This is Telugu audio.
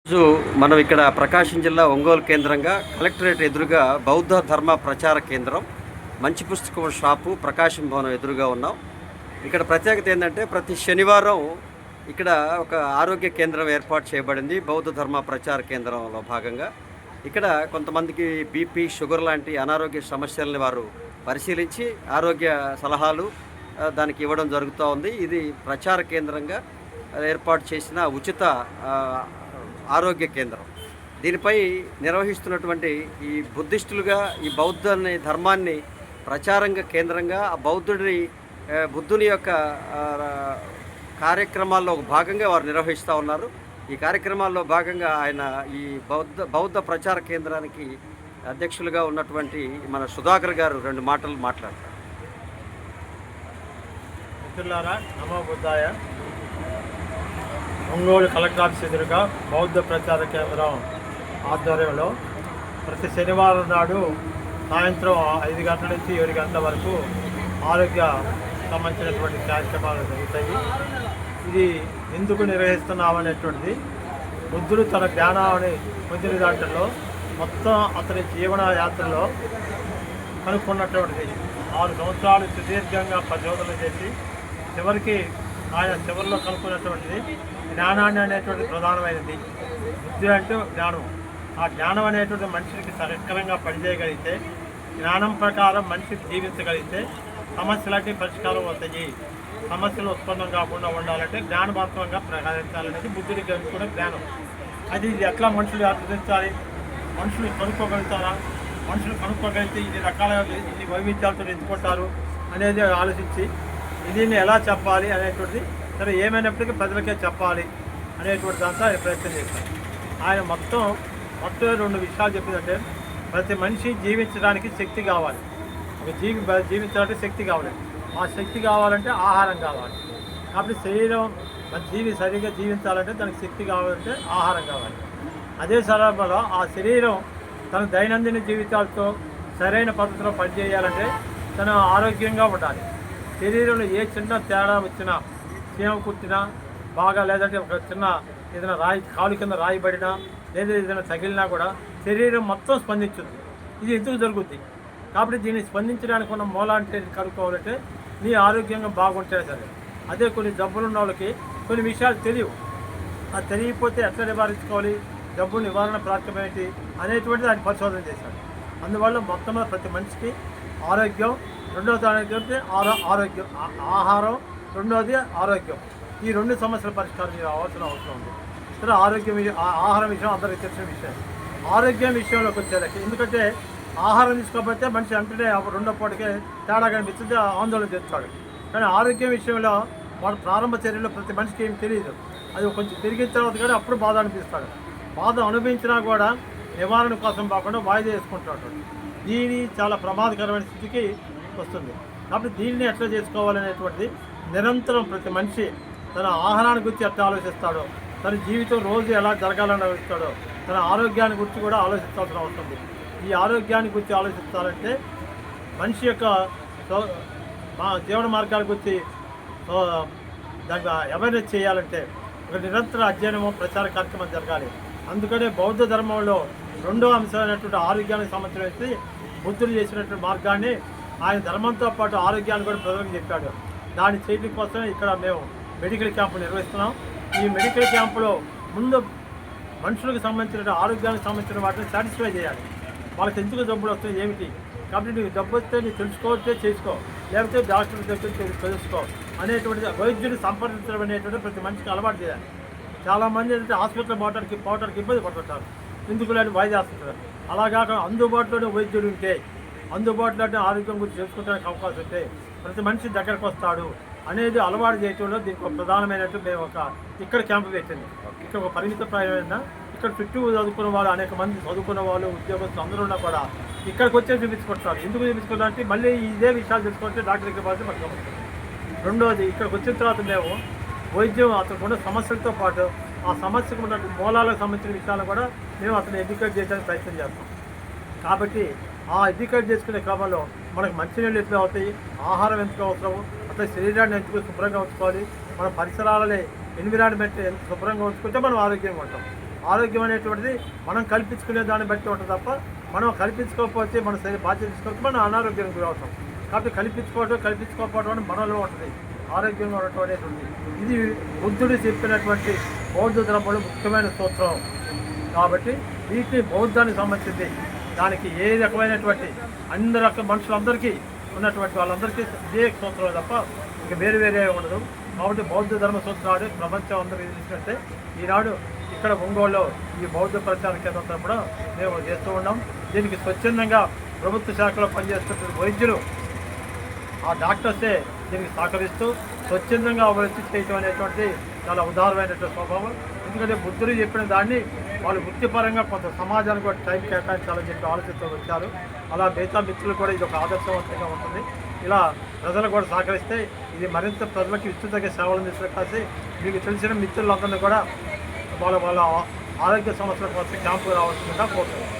రోజు మనం ఇక్కడ ప్రకాశం జిల్లా ఒంగోలు కేంద్రంగా కలెక్టరేట్ ఎదురుగా బౌద్ధ ధర్మ ప్రచార కేంద్రం మంచి పుస్తకం షాపు ప్రకాశం భవనం ఎదురుగా ఉన్నాం. ఇక్కడ ప్రత్యేకత ఏంటంటే ప్రతి శనివారం ఇక్కడ ఒక ఆరోగ్య కేంద్రం ఏర్పాటు చేయబడింది. బౌద్ధ ధర్మ ప్రచార కేంద్రంలో భాగంగా ఇక్కడ కొంతమందికి బీపీ, షుగర్ లాంటి అనారోగ్య సమస్యలని వారు పరిశీలించి ఆరోగ్య సలహాలు దానికి ఇవ్వడం జరుగుతూ ఉంది. ఇది ప్రచార కేంద్రంగా ఏర్పాటు చేసిన ఉచిత ఆరోగ్య కేంద్రం. దీనిపై నిర్వహిస్తున్నటువంటి ఈ బుద్ధిస్టులుగా ఈ బౌద్ధాన్ని ధర్మాన్ని ప్రచారంగా కేంద్రంగా ఆ బుద్ధుని యొక్క కార్యక్రమాల్లో ఒక భాగంగా వారు నిర్వహిస్తూ ఉన్నారు. ఈ కార్యక్రమాల్లో భాగంగా ఆయన ఈ బౌద్ధ ప్రచార కేంద్రానికి అధ్యక్షులుగా ఉన్నటువంటి మన సుధాకర్ గారు 2 మాటలు మాట్లాడతారు. మిత్రులారా, నమో బుద్ధాయ. ఒంగోలు కలెక్టర్ ఆఫీస్ ఎదురుగా బౌద్ధ ప్రచార కేంద్రం ఆధ్వర్యంలో ప్రతి శనివారం నాడు సాయంత్రం 5 గంటల నుంచి 7 గంటల వరకు ఆరోగ్య సంబంధించినటువంటి కార్యక్రమాలు జరుగుతాయి. ఇది ఎందుకు నిర్వహిస్తున్నామనేటువంటిది బుద్ధుడు తన జ్ఞానాన్ని పొందిన దాంట్లో మొత్తం అతని జీవన యాత్రలో కనుక్కున్నటువంటిది 6 సంవత్సరాలు సుదీర్ఘంగా పరిశోధన చేసి చివరికి ఆయన చివరిలో కనుక్కున్నటువంటిది జ్ఞానాన్ని అనేటువంటి ప్రధానమైనది. బుద్ధి అంటే జ్ఞానం. ఆ జ్ఞానం అనేటువంటి మనిషికి సక్రమంగా పనిచేయగలిగితే, జ్ఞానం ప్రకారం మనిషి జీవించగలిగితే సమస్యలకి పరిష్కారం అవుతాయి. సమస్యలు ఉత్పన్నం కాకుండా ఉండాలంటే జ్ఞానవంతంగా ప్రకటించాలనేది బుద్ధుడికి అనుకున్న జ్ఞానం. అది ఎట్లా మనుషులు అర్థించాలి, మనుషులు కనుక్కోగలుగుతారా, మనుషులు కనుక్కోగలిగితే ఇన్ని రకాల ఇన్ని వైవిధ్యాలతో ఎంచుకుంటారు అనేది ఆలోచించి దీన్ని ఎలా చెప్పాలి అనేటువంటిది, సరే ఏమైనప్పటికీ ప్రజలకే చెప్పాలి అనేటువంటి దాంతో ఆయన ప్రయత్నం చేశారు. ఆయన మొత్తం 2 విషయాలు చెప్పిందంటే, ప్రతి మనిషి జీవించడానికి శక్తి కావాలి. ఒక జీవించడానికి శక్తి కావాలి. ఆ శక్తి కావాలంటే ఆహారం కావాలి. కాబట్టి శరీరం జీవి సరిగ్గా జీవించాలంటే దానికి శక్తి కావాలంటే ఆహారం కావాలి. అదే సందర్భంలో ఆ శరీరం తన దైనందిన జీవితాలతో సరైన పద్ధతిలో పనిచేయాలంటే తను ఆరోగ్యంగా ఉండాలి. శరీరంలో ఏ చిన్న తేడా వచ్చినా, చీమ కుట్టినా బాగా, లేదంటే ఒక చిన్న ఏదైనా కాలు కింద రాయి పడినా, లేదా ఏదైనా తగిలినా కూడా శరీరం మొత్తం స్పందించుద్ది. ఇది ఎందుకు జరుగుద్ది? కాబట్టి దీన్ని స్పందించడానికి ఉన్న మూలాంటి కనుక్కోవాలంటే నీ ఆరోగ్యంగా బాగుంటే సరే. అదే కొన్ని జబ్బులు ఉన్న వాళ్ళకి కొన్ని విషయాలు తెలియవు. అది తెలియకపోతే ఎట్లా నివారించుకోవాలి, జబ్బు నివారణ ప్రాథమికమేంటి అనేటువంటిది ఆయన పరిశోధన చేశాడు. అందువల్ల మొత్తం ప్రతి మనిషికి ఆరోగ్యం, రెండవది ఆరోగ్యం, ఆహారం, రెండవది ఆరోగ్యం. ఈ 2 సమస్యల పరిష్కారం అవ్వాల్సిన అవసరం ఉంది. సరే, ఆహారం విషయం అందరికీ తెలిసిన విషయం. ఆరోగ్యం విషయంలోకి వచ్చేలకి, ఎందుకంటే ఆహారం తీసుకోకపోతే మనిషి వెంటనే 2వ పూటకే తేడా కనిపిస్తుంది, ఆందోళన చేస్తాడు. కానీ ఆరోగ్యం విషయంలో వాడు ప్రారంభ చర్యలో ప్రతి మనిషికి ఏమి తెలియదు. అది కొంచెం పెరిగిన తర్వాత కానీ అప్పుడు బాధ అనిపిస్తాడు. బాధ అనుభవించినా కూడా నివారణ కోసం కాకుండా వాయిదా వేసుకుంటాడు. దీని చాలా ప్రమాదకరమైన స్థితికి వస్తుంది. కాబట్టి దీన్ని ఎట్లా చేసుకోవాలనేటువంటిది నిరంతరం ప్రతి మనిషి తన ఆహారాన్ని గురించి ఎట్లా ఆలోచిస్తాడో, తన జీవితం రోజు ఎలా జరగాలని ఆలోచిస్తాడో, తన ఆరోగ్యాన్ని గురించి కూడా ఆలోచించాల్సిన అవసరం ఉంది. ఈ ఆరోగ్యాన్ని గురించి ఆలోచించాలంటే మనిషి యొక్క జీవన మార్గాల గురించి దానికి అవేర్నెస్ చేయాలంటే ఒక నిరంతర అధ్యయనము, ప్రచార కార్యక్రమం జరగాలి. అందుకనే బౌద్ధ ధర్మంలో 2వ అంశమైనటువంటి ఆరోగ్యానికి సంబంధించి బుద్ధుడు చేసినటువంటి మార్గాన్ని ఆయన ధర్మంతో పాటు ఆరోగ్యాన్ని కూడా ప్రజలకు చెప్పాడు. దాన్ని చేయడం కోసమే ఇక్కడ మేము మెడికల్ క్యాంపు నిర్వహిస్తున్నాం. ఈ మెడికల్ క్యాంపులో ముందు మనుషులకు సంబంధించిన ఆరోగ్యానికి సంబంధించిన వాటిని సాటిస్ఫై చేయాలి. వాళ్ళకి ఎందుకు జబ్బులు వస్తాయి ఏమిటి, కాబట్టి నీకు జబ్బు వస్తే నీకు తెలుసుకోవచ్చే చేసుకో, లేకపోతే డాక్టర్ దగ్గర తెలుసుకో అనేటువంటిది వైద్యుని సంప్రదించడం అనేటువంటి ప్రతి మనిషికి అలవాటు చేయాలి. చాలామంది ఏంటంటే హాస్పిటల్ పోవడానికి ఇబ్బంది పడుతుంటారు, ఎందుకు లేని వాయిదా చేస్తుంటారు. అలాగా అందుబాటులోనే వైద్యుడు ఉంటే, అందుబాటులో ఆరోగ్యం గురించి తెలుసుకోవడానికి అవకాశం ఉంటే ప్రతి మనిషి దగ్గరకు వస్తాడు అనేది అలవాటు చేయడంలో దీనికి ఒక ప్రధానమైనట్టు మేము ఇక్కడ క్యాంపు పెట్టింది. ఇక్కడ ఒక పరిమితప్రాయమైన ఇక్కడ చుట్టూ చదువుకున్న వాళ్ళు, అనేక మంది చదువుకున్న వాళ్ళు, ఉద్యోగస్తులు అందరూ ఉన్నా కూడా ఇక్కడికి వచ్చే చూపించుకుంటారు. ఎందుకు చూపించుకుంటారంటే మళ్ళీ ఇదే విషయాలు తెలుసుకుంటే డాక్టర్ దగ్గర పోతే మనకు వస్తుంది. రెండవది, ఇక్కడికి వచ్చిన తర్వాత మేము వైద్యం అతనికి ఉన్న సమస్యలతో పాటు ఆ సమస్యకు ఉన్న మూలాలకు సంబంధించిన విషయాలు కూడా మేము అతను ఎడ్యుకేట్ చేయడానికి ప్రయత్నం చేస్తాం. కాబట్టి ఆ ఎడ్యుకేట్ చేసుకునే క్రమంలో మనకు మంచినీళ్ళు ఎట్లా అవుతాయి, ఆహారం ఎంత అవసరము, అట్లా శరీరాన్ని ఎందుకు శుభ్రంగా ఉంచుకోవాలి, మన పరిసరాలని ఎన్విరాన్మెంట్ ఎంత శుభ్రంగా ఉంచుకుంటే మనం ఆరోగ్యంగా ఉంటాం. ఆరోగ్యం అనేటువంటిది మనం కల్పించుకునే దాన్ని బట్టి ఉంటుంది తప్ప మనం కల్పించుకోకపోతే మన శరీర బాధ్యత తీసుకోకపోతే మనం అనారోగ్యానికి గురవుతాం. కాబట్టి కల్పించుకోకపోవడం అని మనలో ఉంటుంది, ఆరోగ్యంగా ఉండటం అనేటువంటి. ఇది బుద్ధుడు చెప్పినటువంటి బౌద్ధ ధర్మంలో ముఖ్యమైన సూత్రం. కాబట్టి వీటిని బౌద్ధానికి సంబంధించింది. దానికి ఏ రకమైనటువంటి అన్ని రకాల మనుషులందరికీ ఉన్నటువంటి వాళ్ళందరికీ ఇదే సూత్రం తప్ప ఇంకా వేరే ఉండదు. కాబట్టి బౌద్ధ ధర్మ సూత్రాలు ప్రపంచం అందరికీ తెలిసినట్టే. ఈనాడు ఇక్కడ ఒంగోలులో ఈ బౌద్ధ ప్రచార కేంద్రం కూడా మేము చేస్తూ ఉన్నాం. దీనికి స్వచ్ఛందంగా ప్రభుత్వ శాఖలో పనిచేస్తున్న వైద్యులు, ఆ డాక్టర్సే దీనికి సహకరిస్తూ స్వచ్ఛందంగా అభివృద్ధి చేయటం అనేటువంటి చాలా ఉదారమైనటువంటి స్వభావం. ఎందుకంటే బుద్ధుడు చెప్పిన దాన్ని వాళ్ళు వృత్తిపరంగా కొంత సమాజానికి కూడా టైం కేటాయించాలని చెప్పి ఆలోచిస్తూ వచ్చారు. అలా మిగతా మిత్రులు కూడా ఇది ఒక ఆదర్శవంతంగా ఉంటుంది. ఇలా ప్రజలు కూడా సహకరిస్తే ఇది మరింత ప్రజలకు విస్తృతంగా సేవలు అందించడం కలిసి మీకు తెలిసిన మిత్రులందరినీ కూడా వాళ్ళ ఆరోగ్య సమస్యల కోసం క్యాంపు రావాల్సిందిగా కోరుతున్నాను.